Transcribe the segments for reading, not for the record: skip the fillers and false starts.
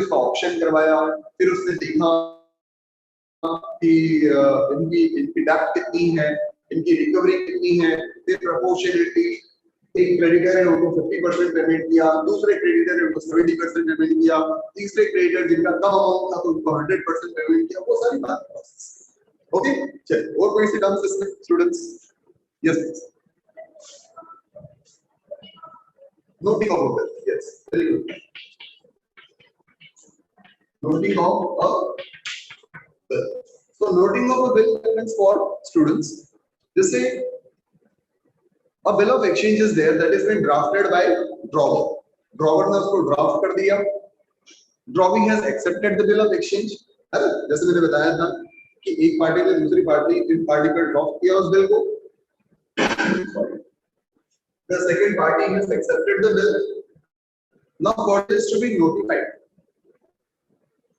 उसका ऑप्शन करवाया, फिर उसने देखा कि इनकी डेप्थ कितनी है, इनकी रिकवरी कितनी है, फिर प्रोपोर्शनलिटी, एक क्रेडिटर है उनको 50% पेमेंट किया, दूसरे क्रेडिटर है उनको 70% पेमेंट किया, तीसरे क्रेडिटर जिनका कम अमाउंट था तो उनको 100% पेमेंट किया, वो सारी बात प्रोसेस। ओके, चलिए और कोई सी टर्म्स इसमें students? Yes, noting of a bill. Yes, very good. Noting of a bill. So noting of a bill means for students. Just say a bill of exchange is there that has been drafted by drawer. Drawer ने उसको draft कर दिया. Drawing has accepted the bill of exchange. है ना? जैसे मैंने बताया था कि एक पार्टी ने दूसरी पार्टी पर ड्राफ्ट किया उस बिल को. The second party has accepted the bill. Now what is to be notified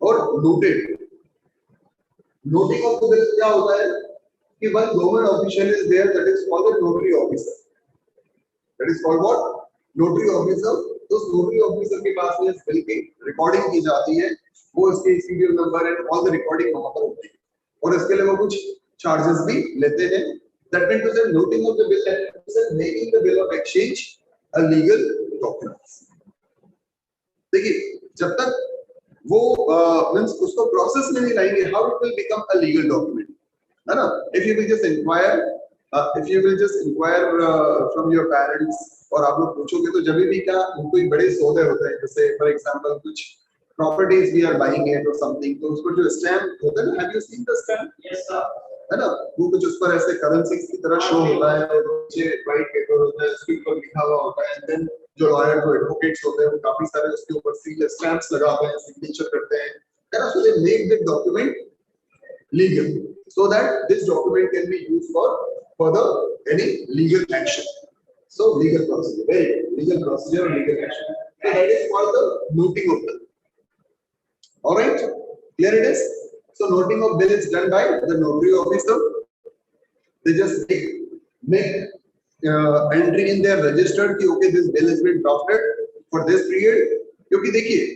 or noted? Noting of the bill क्या होता है कि one government official is there that is called the notary officer. That is called what? Notary officer. तो उस notary officer के पास में इस बिल की रिकॉर्डिंग की जाती है, वो इसके serial number and all the recording वहां पर होती है और इसके लिए वो कुछ चार्जेस भी लेते हैं. That means to say noting of the bill and making the bill of exchange a legal document. देखिए जब तक वो मींस उसको प्रोसेस में नहीं लाएंगे, how it will become a legal document, है ना? If you will just enquire from your parents और आप लोग पूछोगे तो जब भी क्या कोई बड़े सौदे होते हैं, जैसे फॉर एग्जांपल कुछ properties we are buying it और समथिंग, तो उसको जो स्टैम्प होता है ना, have you seen the stamp? Yes sir, है ना? वो कुछ उस पर ऐसे करेंसीज की तरह शो होता है और नीचे व्हाइट पेपर होता है, उसके ऊपर लिखा हुआ होता है, एंड देन जो लॉयर जो एडवोकेट्स होते हैं वो काफी सारे उसके ऊपर सील स्टैम्प्स लगाते हैं, सिग्नेचर करते हैं, है ना? So they make the document legal so that this document can be used for further any legal action. So legal procedure, very good. Legal procedure or legal action. So that is called the noting of bill. All right, clear it is. So noting of bill is done by the notary officer. They just make entry in their register कि okay this bill has been drafted for this period. क्योंकि देखिए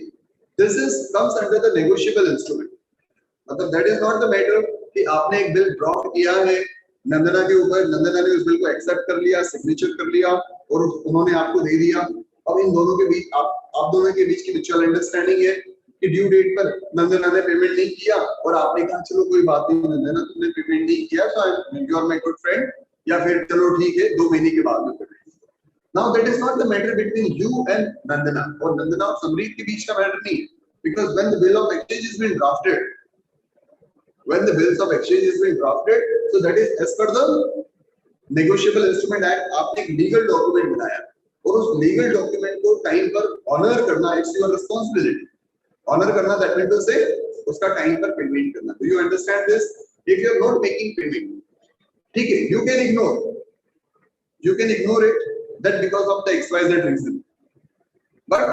this is comes under the negotiable instrument. मतलब that is not the matter कि आपने एक bill draft किया है नंदना के ऊपर, नंदना ने उस बिल को एक्सेप्ट कर लिया, सिग्नेचर कर लिया और उन्होंने आपको दे दिया. अब इन दोनों के बीच आप दोनों के बीच की म्यूचुअल अंडरस्टैंडिंग है कि ड्यू डेट पर नंदना ने पेमेंट नहीं किया और आपने कहा चलो कोई बात नहीं नंदना तुमने पेमेंट नहीं किया so you are my good friend, या फिर चलो ठीक है 2 महीने के बाद में payment. Now that is not the matter between you and Nandana, और नंदना और समरीत के बीच का मैटर नहीं है, because when the bill of exchange is been drafted, when the bills of exchange is being drafted, so that is as per the negotiable instrument act, आपने एक legal document बनाया और उस legal document को time पर honor करना, it's your responsibility. Honor करना that means to say उसका टाइम पर पेमेंट करना. Do you understand this? If you are not making payment, ठीक है, you can ignore it that because of the XYZ reason, but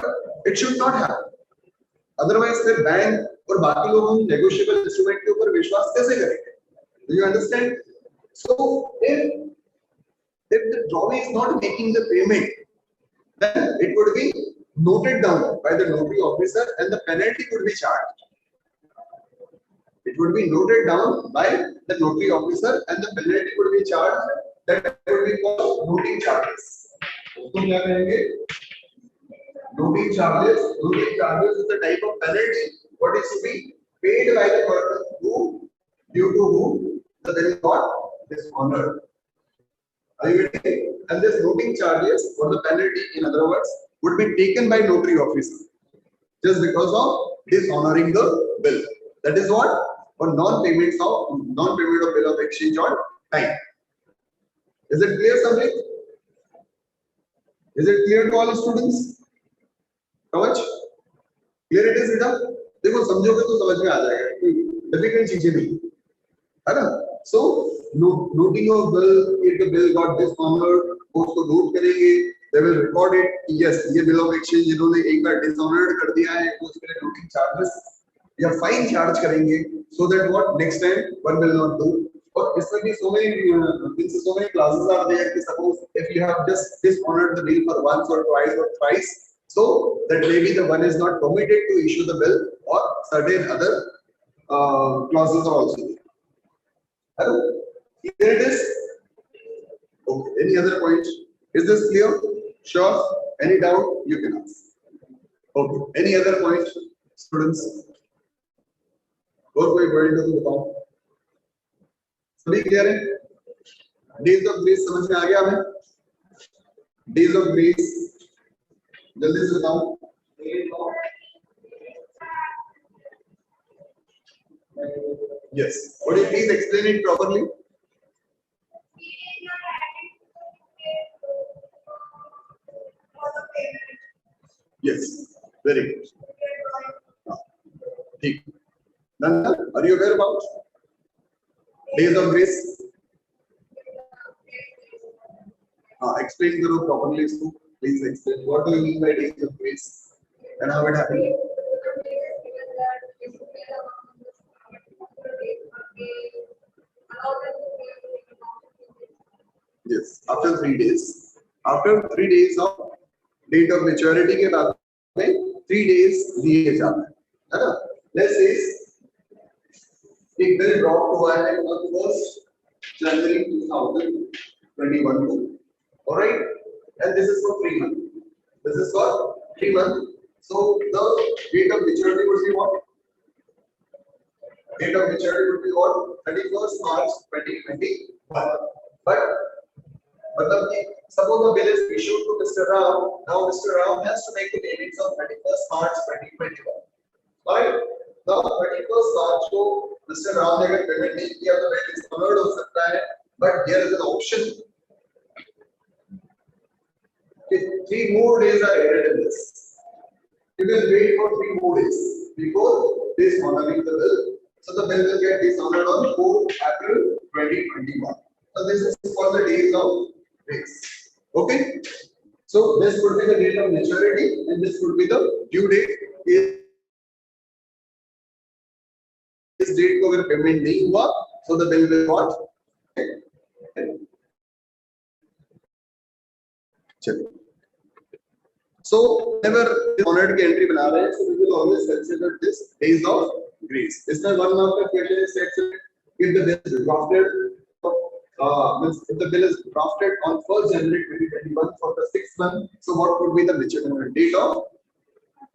it should not happen. Otherwise फिर bank और बाकी लोग हम नेगोशिएबल इंस्ट्रूमेंट के ऊपर विश्वास कैसे करेंगे? Do you understand? So if the drawee is not making the payment, then it would be noted down by the notary officer and the penalty would be charged. It would be noted down by the notary officer and the penalty would be charged. That would be called noting charges. उसको क्या कहेंगे? Noting charges. Noting charges is a type of penalty. What is to be paid by the person who, due to whom the bill got dishonored. Are you getting? And this noting charges or the penalty, in other words, would be taken by notary officer just because of dishonoring the bill. That is what? For non-payment of bill of exchange on time. Is it clear, Samrit? Is it clear to all students? Kavach? Clear it is, Rita? देखो समझोगे तो समझ में आ जाएगा, difficult चीजें नहीं है ना. So noting of bill, if the bill got dishonoured, उसको नोट करेंगे, they will record it, yes ये बिल ऑफ एक्सचेंज इन्होंने एक बार डिसऑनर्ड कर दिया है, उसके लिए नोटिंग चार्जेस या फाइन चार्ज करेंगे, so that what next time one will not do. और इसमें भी so many classes are there कि suppose if you have just dishonored the bill for once or twice or thrice, So that maybe the one is not permitted to issue the bill or certain other clauses are also there. Hello? Here it is. Okay. Any other point? Is this clear? Sure. Any doubt? You can ask. Okay. Any other point, students? और कोई word तो बताओ. सभी clear है? Days of grace समझ में आ गया हमें? Days of grace. जल्दी से बताओ. Yes. Would you please explain it properly? Yes. Very good. ठीक. Nanda, are you aware about days of grace? Explain करो properly इसको. Please explain. What do you mean by days of grace and how it happened? Yes. After 3 days. After 3 days of date of maturity के बाद में 3 days दिए जाते हैं, है ना? Let's say एक बिल ड्रॉप हुआ है on 1st January 2021 को, alright, and this is for 3 months. This is for 3 months. So the date of maturity would be what? Date of maturity would be what? 31st March 2021. But suppose the bill is issued to Mr. Ram. Now Mr. Ram has to make the payments on 31st March 2021. Right? Now 31st March को Mr. Ram ने अगर payment नहीं किया तो bill is honored हो सकता है. But there is an option. 3 more days are added in this. You will wait for 3 more days before dishonoring the bill. So the bill will get dishonored on 4th April 2021. So this is for the days of grace. Okay. So this would be the date of maturity and this would be the due date. This date को अगर payment नहीं हुआ, so the bill will what? चलिए. So whenever honored की entry बना रहे हैं, so we will always consider this days of grace. इसमें one mark का question is if the bill is drafted, if the bill is drafted on 1st January 2021 for the 6th month, so what would be the date of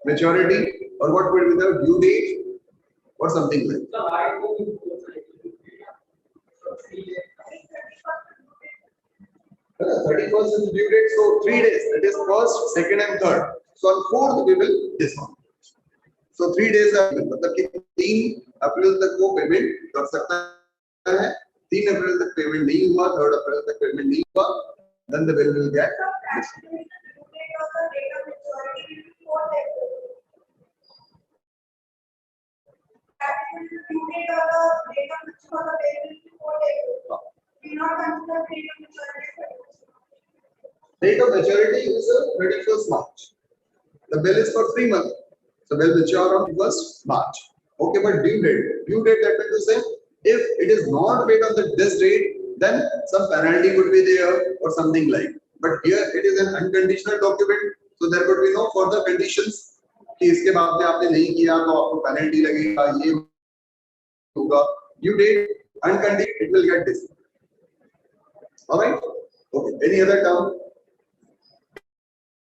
maturity or what would be the due date or something like that? 31st is the due date, so 3 days, that is 1st, 2nd and 3rd. So on 4th we will dishonor. So 3 days are मतलब कि 3 अप्रैल तक वो payment कर सकता है. 3 अप्रैल तक payment नहीं हुआ, 3rd अप्रैल तक पेमेंट नहीं हुआ, then the bill will get dishonored. Date of maturity is 31st March. The bill is for 3 months. So bill mature on 1st March. Okay, but due date that means to say if it is not paid on this date, then some penalty would be there or something like. But here it is an unconditional document, so there would be no further conditions. कि इसके बाद में आपने नहीं किया तो आपको penalty लगेगा, ये होगा. Due date unconditional, it will get this. All right. Okay. Any other term?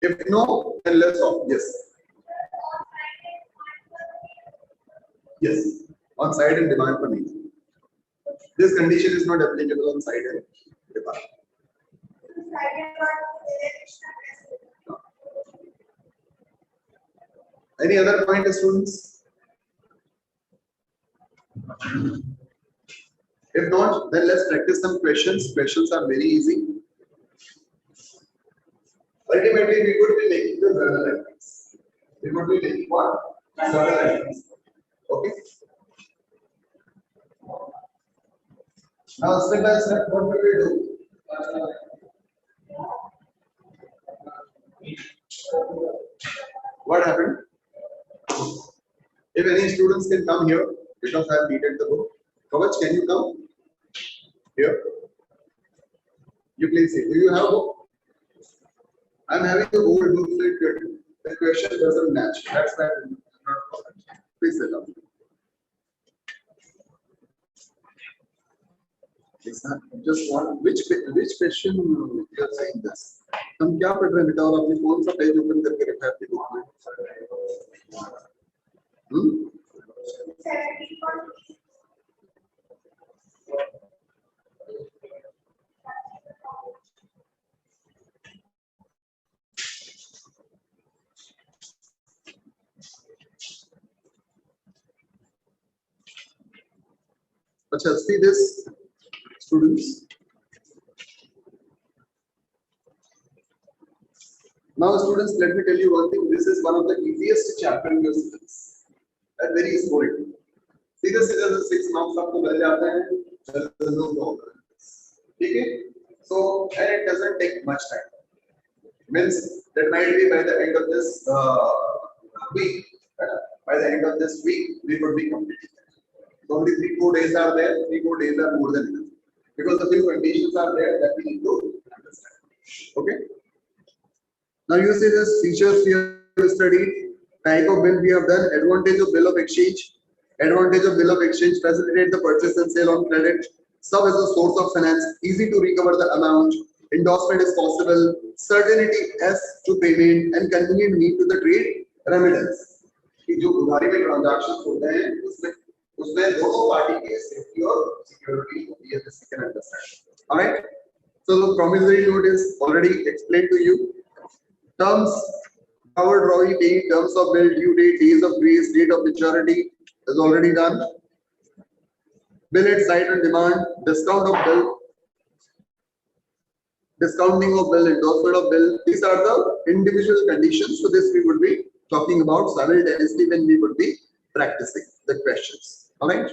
If no, then let's off. Yes. Yes. On side and demand for needs. This condition is not applicable on side and demand. Any other point, students? If not, then let's practice some questions. Questions are very easy. Ultimately, we would be making the journal entries. We would be making what? Journal entries. Okay. Now, step by step, what will we do? What happened? If any students can come here, because I have needed the book. Kavach, can you come here? You please see. Do you have a book? I am having the old book, so it could. the question doesn't match. That's why I'm not correct. Please sit down. Just one. Which question you are saying this? हम क्या पढ़ रहे हैं बेटा और आपने कौन सा पेज ओपन करके रखा है आपके बुक में? अच्छा, see this, students. Now, students, let me tell you one thing. This is one of the easiest chapter in your syllabus. And very important. सीधे सीधे 6 marks आपको मिल जाते हैं. There's no problem. ठीक है? So, and it doesn't take much time. Means that might be by the end of this week. By the end of this week, we could be completing. So only 3-4 days are there. 3-4 days are more than enough because the few conditions are there that we need to understand. Okay. Now you see this features we have studied, type of bill we have done, advantage of bill of exchange. Advantage of bill of exchange: facilitate the purchase and sale on credit, serve as a source of finance, easy to recover the amount, endorsement is possible, certainty as to payment, and convenient means to the trade remittance. कि जो उधारी में transactions होते हैं उसमें दोनों party के safety और सिक्योरिटी होती है, this you can understand. All right. So the promissory note is already explained to you. Terms, cover drawing date, terms of bill, due date, days of grace, date of maturity is already done. Bill at sight and demand, discount of bill, discounting of bill, endorsement of bill. These are the individual conditions. So this we would be talking about simultaneously when we would be practicing the questions. All right.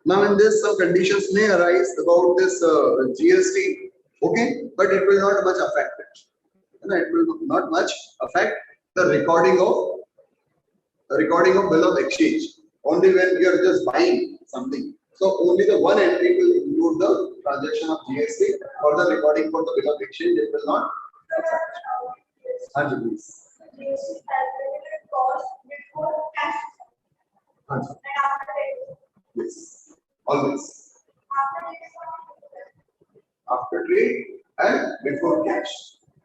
Now in this some conditions may arise about this GST. Okay, but it will not much affect it. It will not much affect the recording of bill of exchange. Only when we are just buying something. So only the one entry will include the transaction of GST or the recording for the bill of exchange. It will not affect. Please. Yes, always. After trade and before cash.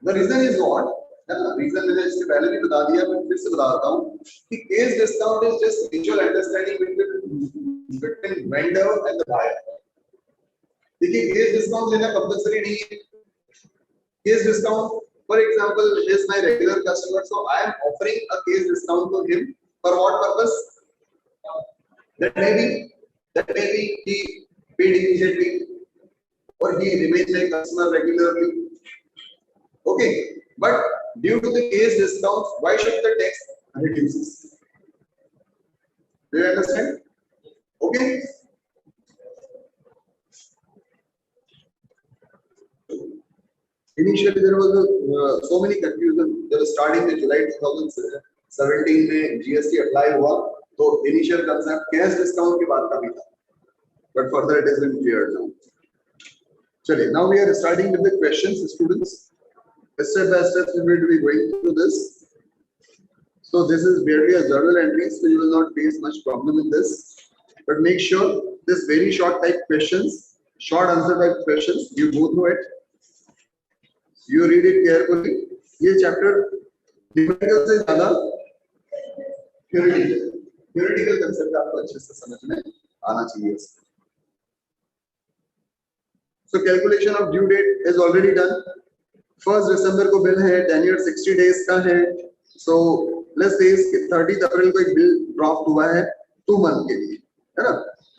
The reason is what? The reason मैंने इससे पहले भी बता दिया, मैं फिर से बताता हूँ कि case discount is just mutual understanding between vendor and the buyer. देखिए case discount लेना compulsory नहीं है. Case discount, for example, is my regular customer, so I am offering a case discount to him for what purpose? That may be he paid immediately or he remains my customer regularly. Okay, but due to the case discounts, why should the tax reduces? Do you understand? Okay. Initially, there was so many confusion. There was starting in July 2017 में GST apply हुआ, तो initial concept cash discount के बाद का भी था, but further it has been cleared now. चलिए, now we are starting with the questions, students. Step by step, we will be going through this. So this is barely a journal entry, so you will not face much problem in this. But make sure this very short type questions, short answer type questions, you go through it. You read it carefully. ये chapter numerical से ज़्यादा theoretical concept आपको अच्छे से समझ में आना चाहिए. So calculation of due date is already done. 1st December को बिल है, tenure 60 days का है. So let's say 30th अप्रैल को एक बिल ड्रॉप हुआ है 2 मंथ के लिए, है ना?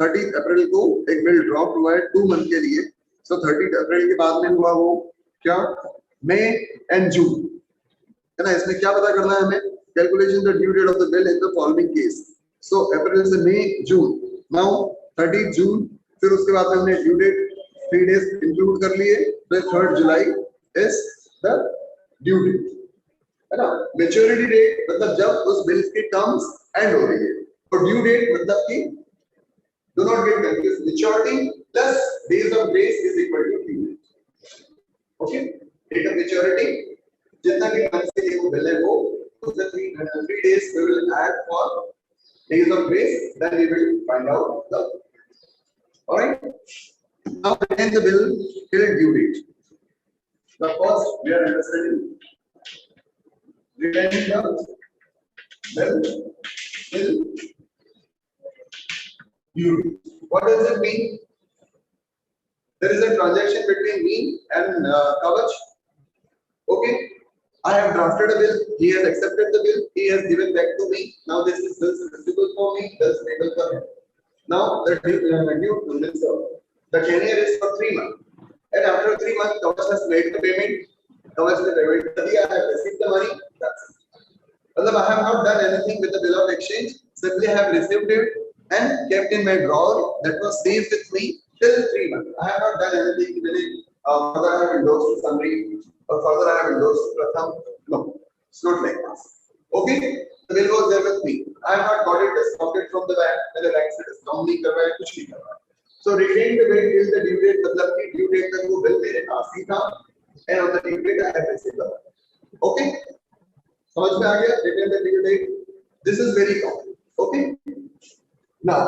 30th अप्रैल को एक बिल ड्रॉप हुआ है 2 मंथ के लिए. So 30th अप्रैल के बाद में हुआ वो क्या? May and June, है ना? इसमें क्या पता करना है हमें? Calculation the due date of the bill in the following case. So April से May, June. Now 30th June, फिर उसके बाद में हमने due date 3 days include कर लिए. तो 3rd July is the due date, है ना? Maturity date मतलब जब उस बिल की terms end हो रही है, और due date मतलब कि do not get confused. Maturity plus days of grace is equal to due date. Okay? Date of maturity जितना भी मंथ के लिए वो बिल है वो उसमें 3 days we will add for days of grace, then we will find out the. All right, now retain the bill till due date. The first we are interested in retaining the bill till due date. What does it mean? There is a transaction between me and Kavach. Okay, I have drafted a bill. He has accepted the bill. He has given back to me. Now this is bills receivable for me. Bills payable for him. Now the tenure is for 3 months, and after 3 months, Kavach has made the payment. Kavach has payment. I have received the money. That's it. I have not done anything with the bill of exchange. Simply I have received it and kept in my drawer. That was saved with me till 3 months. I have not done anything with it. Further I have endorsed to somebody, or further I have endorsed to Pratham. No, it's not like this. Okay, the bill was there with me. I have not got it discounted from the bank. The bank said discount नहीं करवाया, कुछ नहीं करवाया. So retain the bill till the due date. मतलब कि due date तक वो bill मेरे पास ही था, and on the due date I have received the money. Okay, समझ में आ गया? Retain the due date. This is very common. Okay. Now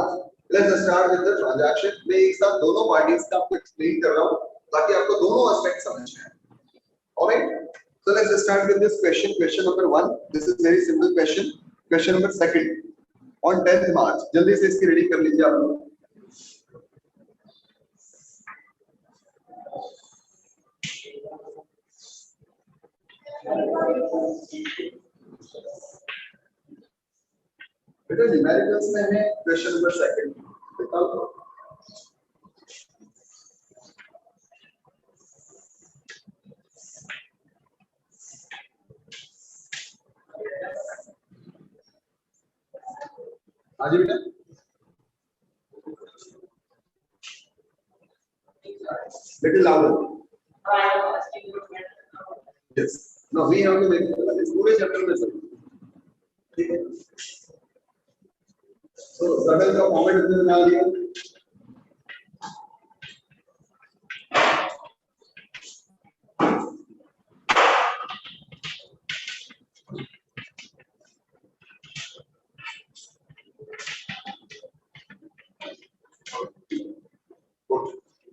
let's start with the transaction. मैं एक साथ दोनों parties का आपको explain कर रहा हूँ ताकि आपको दोनों aspect समझ में आए. Alright. So let's start with this question. Question number 1. This is very simple question. Question number 2. On 10th March. जल्दी से इसकी ready कर लीजिए आप लोग. बेटा न्यूमेरिकल्स में है क्वेश्चन नंबर 2. बताओ. हाँ जी बेटा. Little louder. Yes. No, we have to make this पूरे चैप्टर में सर. ठीक है. So सरल का फॉर्मेट इसमें बना दिया.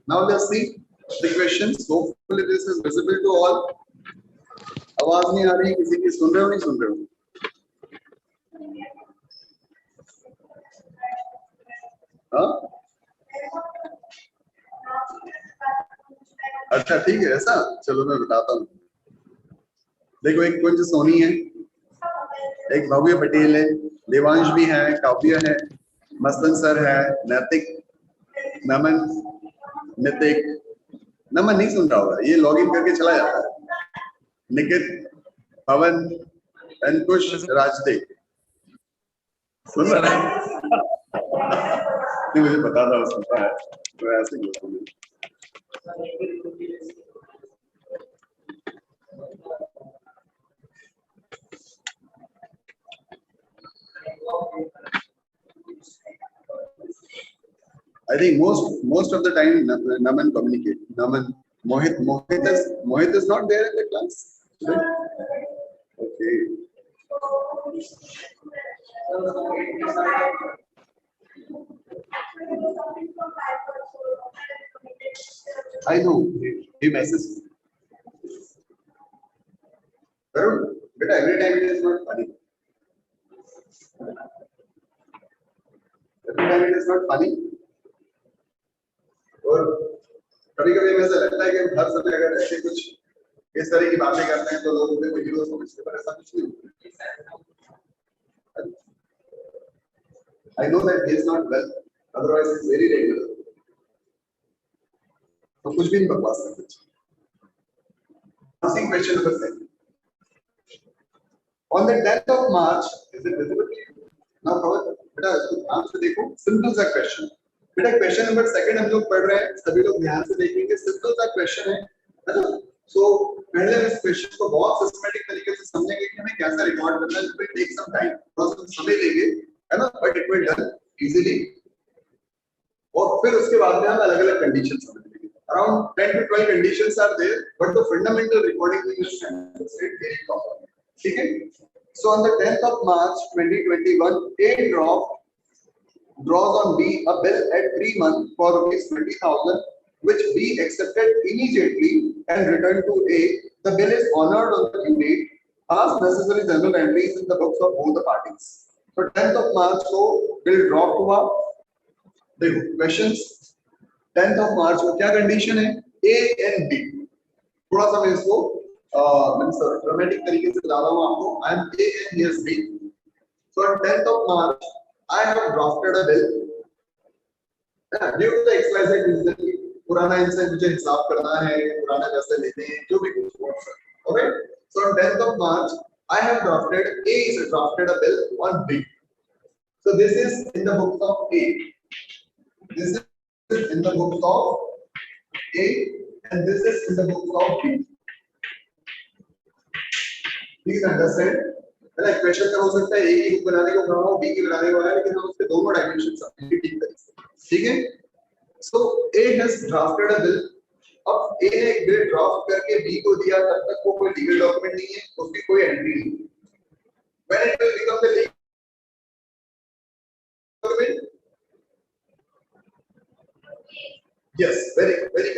Now let's see the questions. Hopefully this is visible to all. आवाज नहीं आ रही किसी की, सुन रहे हो नहीं सुन रहे हो? हाँ? अच्छा ठीक है ऐसा. चलो मैं बताता हूँ. देखो एक कुंज सोनी है, एक भव्य पटेल है, देवांश भी है, काव्य है, मस्तन सर है, नैतिक, नमन, नितिक. नमन नहीं सुन रहा होगा, ये लॉगिन करके चला जाता है. निकित, पवन, अंकुश, राजदेव. सुन रहा है? नहीं मुझे पता था सुनता है तो ऐसे ही होता है. I think most of the time Naman communicate. Naman, Mohit is not there in the class. Okay. I know. He messes. But every time it is not funny. Every time it is not funny. और कभी-कभी ऐसा लगता है कि हर समय अगर ऐसे कुछ इस तरह की बातें करते हैं तो लोग उन्हें कोई हीरो समझते हैं, पर ऐसा कुछ नहीं होता. I know that he is not well, otherwise he is very regular. तो कुछ भी नहीं बकवास करते. Asking question number 7. On the 10th of March, is it visible to you? Now, बेटा ध्यान से देखो, simple सा question. बेटा क्वेश्चन नंबर 2 हम लोग पढ़ रहे हैं, सभी लोग ध्यान से देखेंगे. सिंपल सा क्वेश्चन है ना. सो पहले हम इस क्वेश्चन को बहुत सिस्टमैटिक तरीके से समझेंगे कि हमें कैसे रिकॉर्ड करना है. It will take some time, थोड़ा समय लेंगे है ना, but it will done easily. और फिर उसके बाद में हम अलग-अलग कंडीशन समझेंगे. around 10 to 12 conditions are there, but the fundamental recording thing is said very properly. Okay? So on the 10th of March 2021, A draws on B a bill at 3 months for rupees 20,000, which B accepted immediately and returned to A. The bill is honored on the due date as necessary journal entries in the books of both the parties. So 10th of March को bill drop हुआ. देखो questions 10th of March को क्या condition है? A and B. थोड़ा सा मैं इसको मैंने ड्रामेटिक तरीके से बता रहा हूँ आपको. I am A and he is B. So on 10th of March, I have drafted a bill. Due to the XYZ reason, पुराना इनसे मुझे हिसाब करना है, पुराना पैसे लेने हैं, जो भी कुछ हो सकता है. Okay? So on 10th of March, I have drafted A is drafted a bill on B. So this is in the books of A. This is in the books of A, and this is in the books of B. Please understand. मतलब question का हो सकता है A की book बनाने को कहा हो, B की बनाने को है, लेकिन हम उसके दोनों डायमेंशंस अपनी ठीक करेंगे. ठीक है? So A has drafted a bill. अब A ने एक बिल ड्राफ्ट करके B को दिया, तब तक वो कोई लीगल डॉक्यूमेंट नहीं है, उसकी कोई एंट्री नहीं है. When it will become the legal document? Yes, very correct.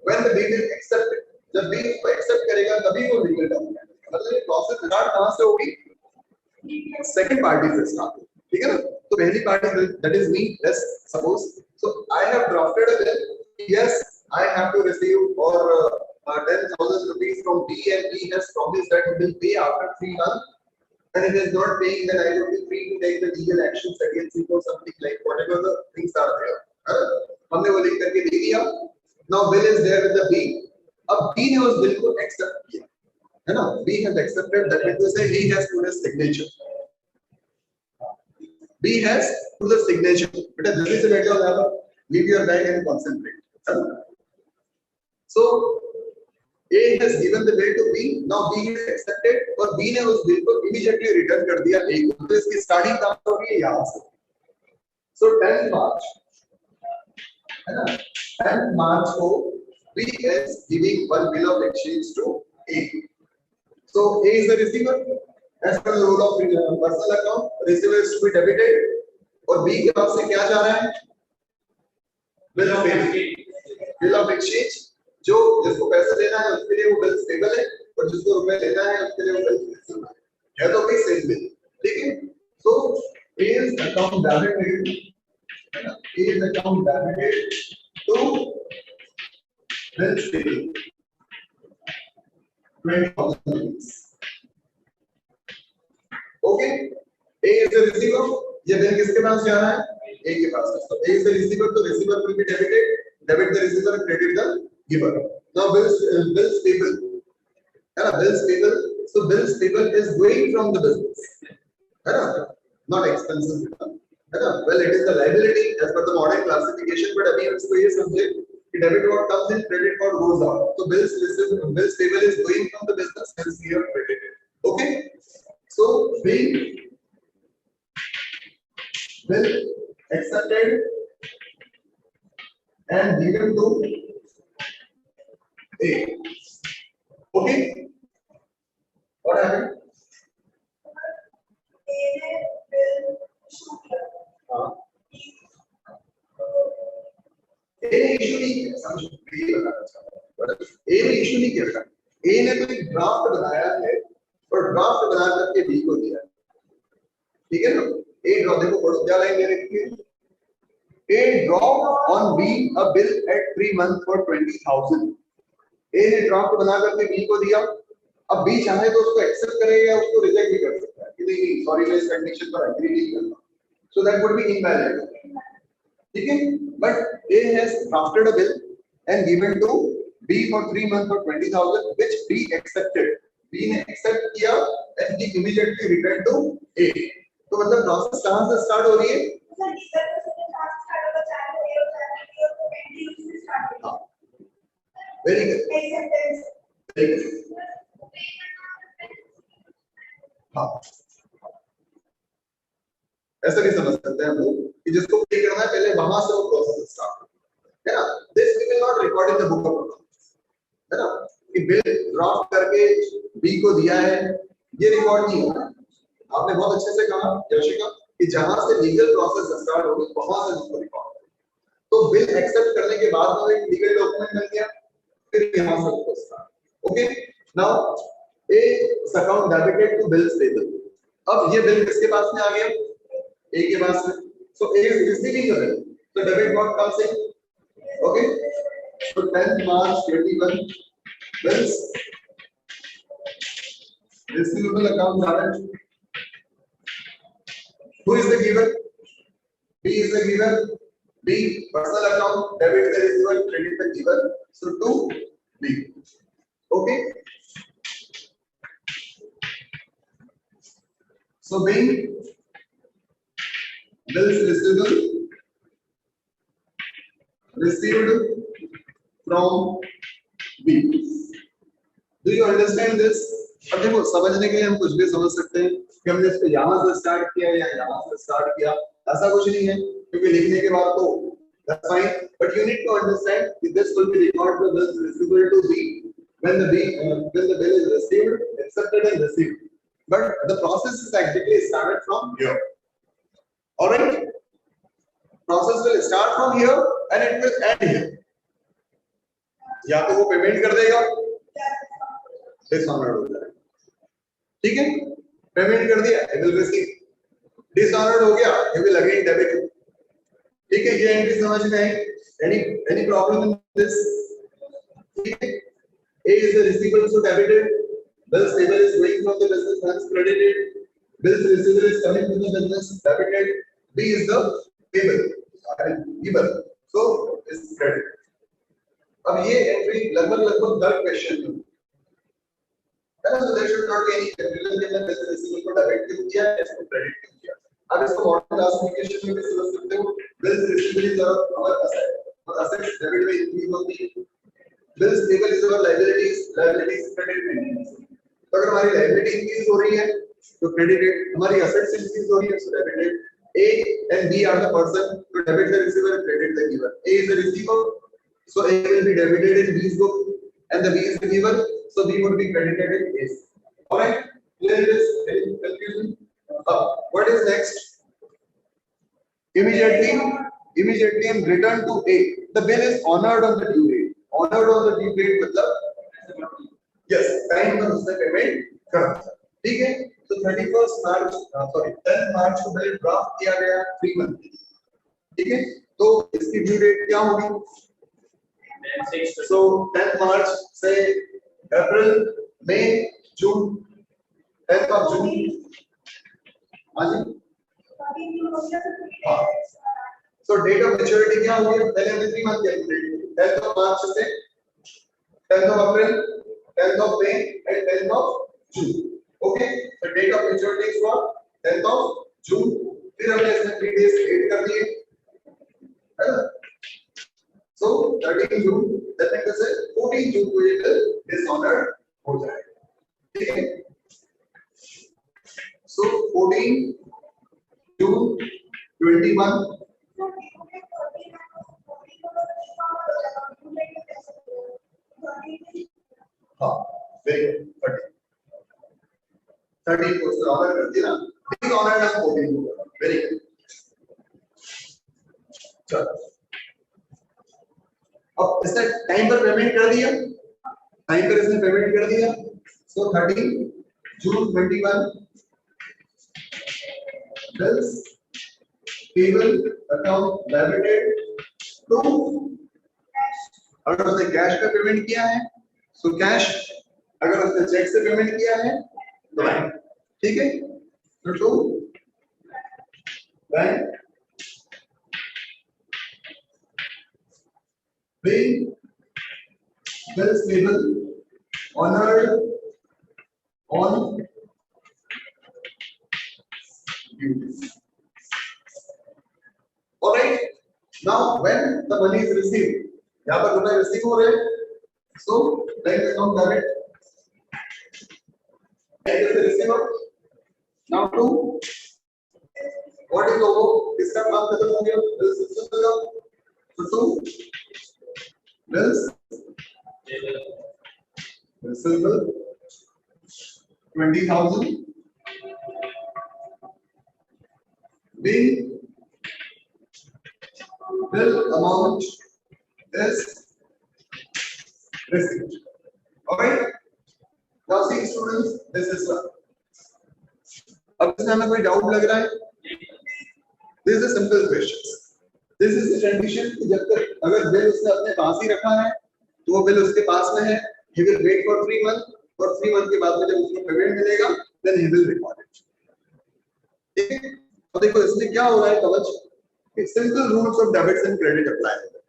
When the B will accept it, जब B उसको accept करेगा तभी वो लीगल डॉक्यूमेंट. मतलब ये प्रोसेस स्टार्ट कहाँ से होगी? सेकंड पार्टी से स्टार्ट होगी. ठीक है ना? तो पहली party that is me. Let's suppose. So I have drafted a bill. Yes, I have to receive or 10,000 rupees from B, and B has promised that he will pay after 3 months. And if he is not paying, then I will be free to take the legal actions against him or something like whatever the things are there. हमने वो लिख करके दे दिया. Now bill is there with the B. अब B ने उस bill को accept किया, है ना? B has accepted. That means to say he has put his signature. B has put the signature. बेटा जल्दी से बैठो यहाँ पर. Leave your bag and concentrate. So A has given the bill to B. Now B has accepted और B ने उस bill को immediately return कर दिया A को. तो इसकी starting कहाँ से हो रही है? यहाँ से. So 10th March, है ना? 10th March को B is giving one bill of exchange to A. So A is the receiver. As per the rule of personal account, receiver is to be debited. और B के पास से क्या जा रहा है? Bill of payment. Bill of exchange. जो जिसको पैसे लेना है उसके लिए वो बिल स्टेबल है, और जिसको रुपए लेना है उसके लिए वो बिल फ्लेक्सिबल है. है तो भाई सेम बिल. ठीक है? So A is account debited. A is account debited to bill stable 20,000 rupees. Okay? A is the receiver. ये बिल किसके पास जा रहा है? A के पास. So A is the receiver, तो receiver will be debited. Debit the receiver, credit the giver. Now bill stable. है ना? Bill stable. So bill stable is going from the business. है ना? Not expenses. है ना? Well, it is the liability as per the modern classification, but अभी हम इसको ये समझे कि debit what comes in, credit what goes out. So bill stable is going from the business, hence here credited. Okay? So bill accepted and given to A. Okay? What happened? A ने issue नहीं किया. समझो, ये बताना चाहता हूँ. A ने issue नहीं किया. A ने तो एक ड्राफ्ट बनाया है और ड्राफ्ट बना करके B को दिया. ठीक है ना? A ड्राफ्ट देखो पढ़ो क्या लाइन दे रखी है. A dropped on B a bill at 3 months for 20,000. A ने ड्राफ्ट बना करके B को दिया. अब B चाहे तो उसको एक्सेप्ट करेगा या उसको रिजेक्ट भी कर सकता है कि नहीं सॉरी मैं इस कंडीशन पर एग्री नहीं करता. So that would be invalid. ठीक है? But A has drafted a bill and given to B for 3 months for 20,000, which B accepted. B ने एक्सेप्ट किया and he immediately returned to A. तो मतलब process कहाँ से स्टार्ट हो रही है? Very good. Very good. हाँ. ऐसा नहीं समझ सकते हैं हम लोग कि जिसको पे करना है पहले वहां से वो प्रोसेस स्टार्ट है ना. This we will not record in the book of accounts, है ना, कि बिल ड्राफ्ट करके बी को दिया है, ये रिकॉर्ड नहीं होगा। आपने बहुत अच्छे से कहा यशिका कि जहां से लीगल प्रोसेस स्टार्ट होगी वहां से उसको रिकॉर्ड। तो बिल एक्सेप्ट करने के बाद में एक लीगल डॉक्यूमेंट बन गया, फिर यहां से उसको start. Okay, now a account debited to bills payable. अब ये बिल किसके पास में आ गया? ए के पास में। So A is receiving the bill, so debit what comes in, okay, so 10 March 21 bills receivable account balance. Who is the giver? B is the giver. B personal account, debit the receiver, credit the giver, so to B. Okay, so B bills receivable received from B. Do you understand this? अब देखो समझने के लिए हम कुछ भी समझ सकते हैं कि हमने इसको यहाँ से स्टार्ट किया या यहाँ से स्टार्ट किया, ऐसा कुछ नहीं है, क्योंकि लिखने के बाद तो that's fine, but you need to understand that this will be recorded the bills receivable to B when the bill is received, accepted and received, but the process is actually started from here. All right, process will start from here and it will end here. या तो वो payment कर देगा, dishonoured हो जाएगा, ठीक है, payment कर दिया, he will receive, डिसऑनर्ड हो गया, he will again debit, ठीक है, ये एंट्री समझ में आई? any problem in this? ठीक है, A is the receivable so debited, bills payable is going from the business hence credited, bills receivable is coming to the business debited, B is the payable given so is credit. अब ये entry लगभग 10 question में है ना, so there should not be any confusion कि हमने पैसे receivable को डेबिट क्यों किया है, इसको क्रेडिट क्यों किया। अब इसको मॉडल क्लासिफिकेशन में भी समझ सकते हो, bills receivable is our asset और असेट्स डेबिट में इंक्रीज होती है, bills payable is our liabilities credit में इंक्रीज। तो अगर हमारी लायबिलिटी इंक्रीज हो रही है तो क्रेडिटेड, हमारी असेट्स इंक्रीज हो रही है तो debited. A and B are the person to debit the receiver and credit the giver. A is the receiver, so A will be debited in B's book, and the B is the giver, so B would be credited in A's. All right, clear this? Any confusion? What is next? Immediately and return to A. The bill is honored on the due date. Honored on the due date मतलब yes, time पर उसने payment कर दिया, ठीक है। तो 10 मार्च को bill draft किया गया 3 मंथ, ठीक है, तो इसकी ड्यू डेट क्या होगी? सो 10 मार्च से अप्रैल मई जून, 10th of जून, हाँ जी, हाँ, सो डेट ऑफ मैच्योरिटी क्या होगी? पहले हमने 3 मंथ कैलकुलेट, 10th of मार्च से 10th of April, 10th of May and 10th of June. Okay, so date of maturity is what? 10th of June. फिर हमने इसमें 3 days ऐड कर दिए, है ना? So 13 June, that means 14 June को ये बिल dishonored हो जाएगा, ठीक है? So 14 June 21 हाँ, very good, 13 को उसने ऑनर कर दिया, प्लीज ऑनर ना 14 को, वेरी गुड। चलो अब इसने टाइम पर पेमेंट कर दिया, टाइम पर इसने पेमेंट कर दिया, so 13 June 21 bills payable account debited to, अगर उसने कैश पे पेमेंट किया है सो कैश, अगर उसने चेक से पेमेंट किया है तो बैंक, ठीक है, तो to bank being bills payable honored on due. All right, now when the money is received, यहाँ पर रुपए रिसीव हो रहे हैं, so bank account debit, bank is the receiver. Now to what is over? किसका काम खत्म हो गया? बिल सिस्टम का, तो to bills, receivable 20,000, bill amount is received. Alright, now see students, this is one. अब इसमें हमें कोई डाउट लग रहा है? This is a simple question. This is the condition कि जब तक अगर बिल उसने अपने पास ही रखा है तो वो बिल उसके पास में है, he will wait for 3 months और 3 month के बाद में जब उसको पेमेंट मिलेगा then he will record it. ठीक है? तो देखो इसमें क्या हो रहा है कवच कि simple rules of debits and credit apply होते हैं.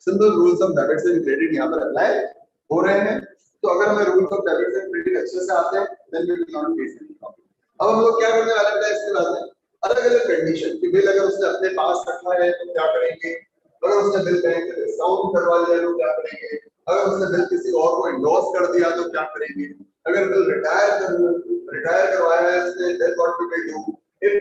Simple rules of debits and credit यहाँ पर apply हो रहे हैं. तो अगर हमें rules of debits and credit अच्छे से आते हैं then we will not face any problem. अब हम लोग क्या करने वाले हैं इसके बाद में अलग-अलग कंडीशन कि बिल अगर उसने अपने पास रखा है तो क्या करेंगे, अगर उसने बिल बैंक से डिस्काउंट करवा लिया तो क्या करेंगे, अगर उसने बिल किसी और को एंडोर्स कर दिया तो क्या करेंगे, अगर बिल रिटायर करवाया है इसने then what we will do if